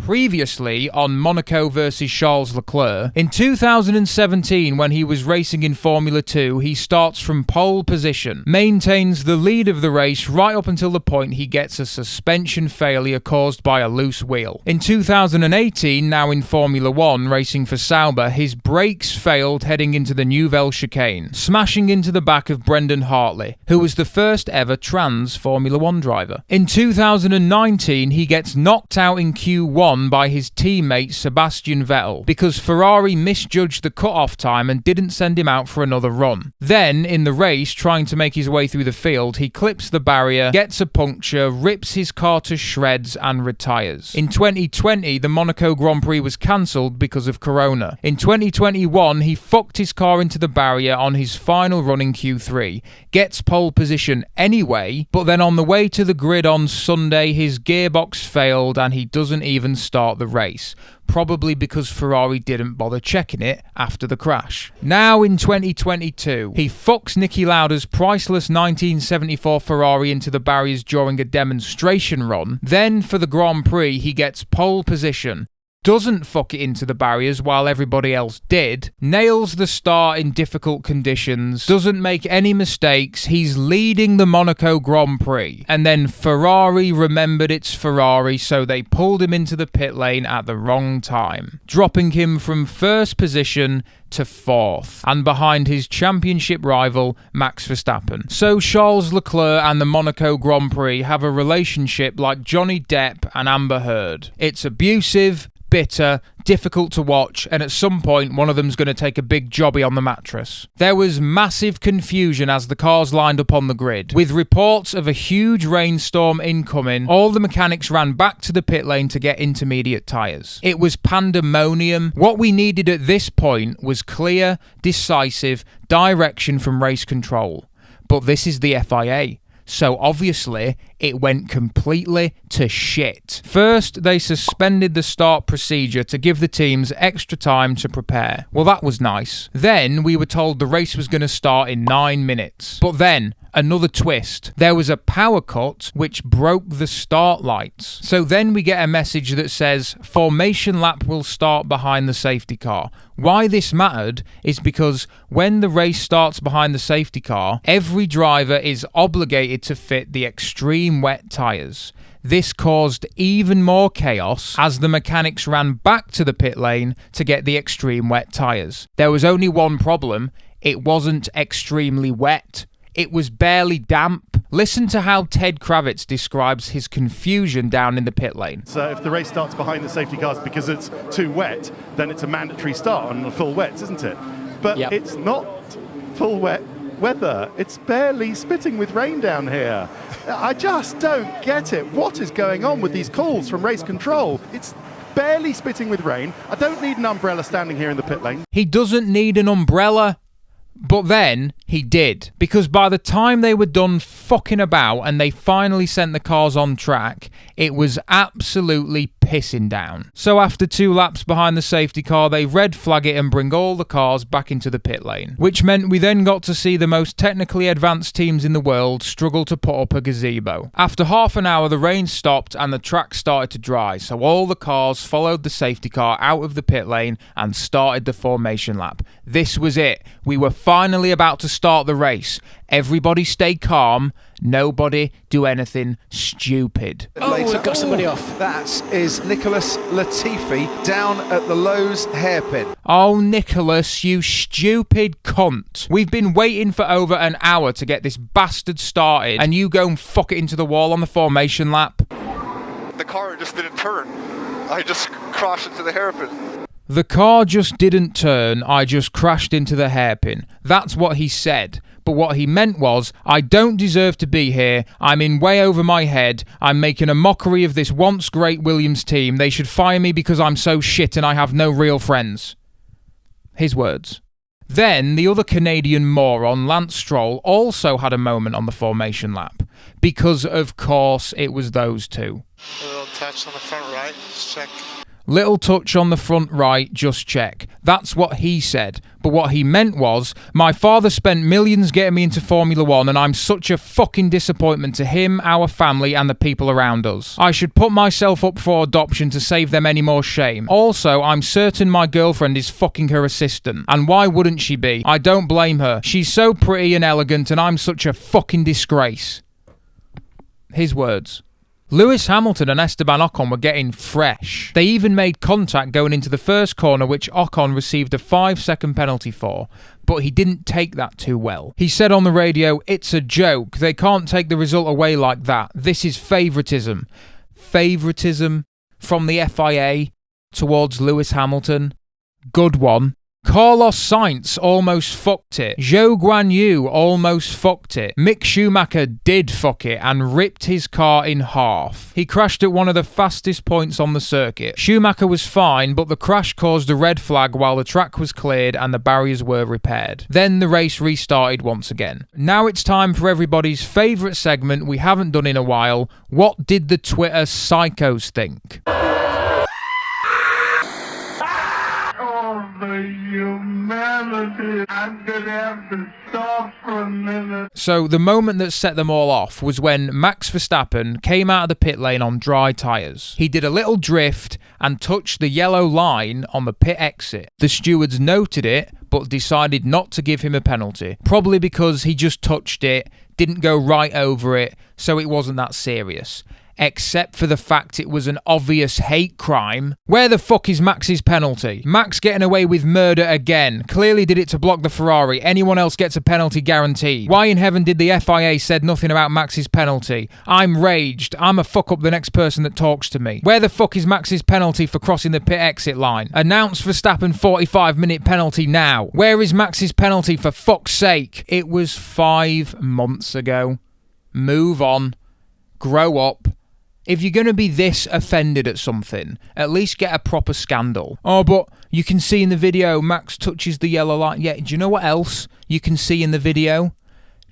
previously on Monaco versus Charles Leclerc. In 2017, when he was racing in Formula 2, he starts from pole position, maintains the lead of the race right up until the point he gets a suspension failure caused by a loose wheel. In 2018, now in Formula 1, racing for Sauber, his brakes failed heading into the Nouvelle chicane, smashing into the back of Brendan Hartley, who was the first ever trans Formula 1 driver. In 2019, he gets knocked out in Q1 by his teammate Sebastian Vettel because Ferrari misjudged the cut-off time and didn't send him out for another run. Then, in the race, trying to make his way through the field, he clips the barrier, gets a puncture, rips his car to shreds and retires. In 2020, the Monaco Grand Prix was cancelled because of Corona. In 2021, he fucked his car into the barrier on his final run in Q3, gets pole position anyway, but then on the way to the grid on Sunday, his gearbox failed and he doesn't even start the race. Probably because Ferrari didn't bother checking it after the crash. Now in 2022, he fucks Niki Lauda's priceless 1974 Ferrari into the barriers during a demonstration run. Then for the Grand Prix, he gets pole position, doesn't fuck it into the barriers while everybody else did, nails the start in difficult conditions, doesn't make any mistakes, he's leading the Monaco Grand Prix. And then Ferrari remembered it's Ferrari, so they pulled him into the pit lane at the wrong time, dropping him from first position to fourth, and behind his championship rival, Max Verstappen. So Charles Leclerc and the Monaco Grand Prix have a relationship like Johnny Depp and Amber Heard. It's abusive, bitter, difficult to watch, and at some point one of them's going to take a big jobby on the mattress. There was massive confusion as the cars lined up on the grid. With reports of a huge rainstorm incoming, all the mechanics ran back to the pit lane to get intermediate tyres. It was pandemonium. What we needed at this point was clear, decisive direction from race control. But this is the FIA. So obviously, it went completely to shit. First, they suspended the start procedure to give the teams extra time to prepare. Well, that was nice. Then, we were told the race was going to start in 9 minutes. But then, another twist. There was a power cut which broke the start lights. So then we get a message that says, formation lap will start behind the safety car. Why this mattered is because when the race starts behind the safety car, every driver is obligated to fit the extreme wet tyres. This caused even more chaos as the mechanics ran back to the pit lane to get the extreme wet tyres. There was only one problem. It wasn't extremely wet. It was barely damp. Listen to how Ted Kravitz describes his confusion down in the pit lane. So if the race starts behind the safety cars because it's too wet, then it's a mandatory start on the full wets, isn't it? But It's not full wet weather. It's barely spitting with rain down here. I just don't get it. What is going on with these calls from race control? It's barely spitting with rain. I don't need an umbrella standing here in the pit lane. He doesn't need an umbrella. But then he did, because by the time they were done fucking about and they finally sent the cars on track, it was absolutely pissing down. So after 2 laps behind the safety car, they red flag it and bring all the cars back into the pit lane, which meant we then got to see the most technically advanced teams in the world struggle to put up a gazebo. After half an hour, the rain stopped and the track started to dry, so all the cars followed the safety car out of the pit lane and started the formation lap. This was it. We were finally about to start the race. Everybody stay calm. Nobody do anything stupid. Oh, we've got somebody off. That is Nicholas Latifi down at the Lowe's hairpin. Oh, Nicholas, you stupid cunt. We've been waiting for over an hour to get this bastard started, and you go and fuck it into the wall on the formation lap. The car just didn't turn. I just crashed into the hairpin. The car just didn't turn, I just crashed into the hairpin. That's what he said. But what he meant was, I don't deserve to be here, I'm in way over my head, I'm making a mockery of this once great Williams team, they should fire me because I'm so shit and I have no real friends. His words. Then, the other Canadian moron, Lance Stroll, also had a moment on the formation lap. Because, of course, it was those two. A little touch on the front right, just check. Little touch on the front right, just check. That's what he said. But what he meant was, my father spent millions getting me into Formula 1 and I'm such a fucking disappointment to him, our family and the people around us. I should put myself up for adoption to save them any more shame. Also, I'm certain my girlfriend is fucking her assistant. And why wouldn't she be? I don't blame her. She's so pretty and elegant and I'm such a fucking disgrace. His words. Lewis Hamilton and Esteban Ocon were getting fresh. They even made contact going into the first corner, which Ocon received a 5-second penalty for, but he didn't take that too well. He said on the radio, "It's a joke. They can't take the result away like that. This is favouritism." Favouritism from the FIA towards Lewis Hamilton? Good one. Carlos Sainz almost fucked it. Zhou Guanyu almost fucked it. Mick Schumacher did fuck it and ripped his car in half. He crashed at one of the fastest points on the circuit. Schumacher was fine, but the crash caused a red flag while the track was cleared and the barriers were repaired. Then the race restarted once again. Now it's time for everybody's favourite segment we haven't done in a while. What did the Twitter psychos think? I'm gonna have to stop for a minute. So the moment that set them all off was when Max Verstappen came out of the pit lane on dry tyres. He did a little drift and touched the yellow line on the pit exit. The stewards noted it but decided not to give him a penalty, probably because he just touched it, didn't go right over it, so it wasn't that serious. Except for the fact it was an obvious hate crime. Where the fuck is Max's penalty? Max getting away with murder again. Clearly did it to block the Ferrari. Anyone else gets a penalty guaranteed. Why in heaven did the FIA said nothing about Max's penalty? I'm raged. I'ma fuck up the next person that talks to me. Where the fuck is Max's penalty for crossing the pit exit line? Announce Verstappen 45-minute penalty now. Where is Max's penalty for fuck's sake? It was 5 months ago. Move on. Grow up. If you're going to be this offended at something, at least get a proper scandal. Oh, but you can see in the video, Max touches the yellow line. Yeah, do you know what else you can see in the video?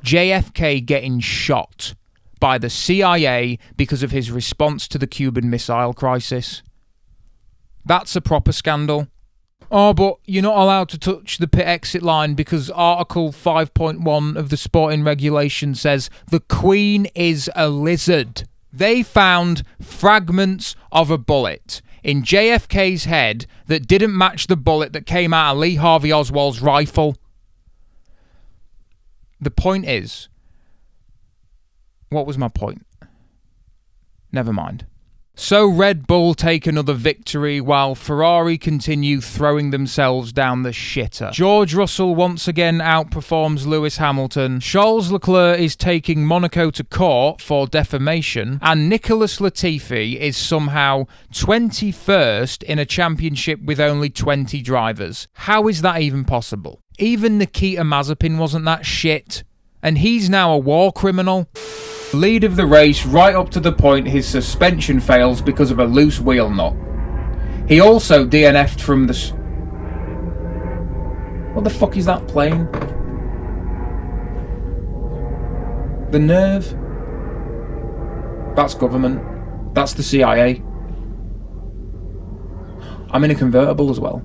JFK getting shot by the CIA because of his response to the Cuban Missile Crisis. That's a proper scandal. Oh, but you're not allowed to touch the pit exit line because Article 5.1 of the sporting regulation says the Queen is a lizard. They found fragments of a bullet in JFK's head that didn't match the bullet that came out of Lee Harvey Oswald's rifle. The point is, what was my point? Never mind. So Red Bull take another victory while Ferrari continue throwing themselves down the shitter. George Russell once again outperforms Lewis Hamilton. Charles Leclerc is taking Monaco to court for defamation. And Nicholas Latifi is somehow 21st in a championship with only 20 drivers. How is that even possible? Even Nikita Mazepin wasn't that shit. And he's now a war criminal. Lead of the race right up to the point his suspension fails because of a loose wheel nut. He also DNF'd from the... What the fuck is that plane? The nerve? That's government. That's the CIA. I'm in a convertible as well.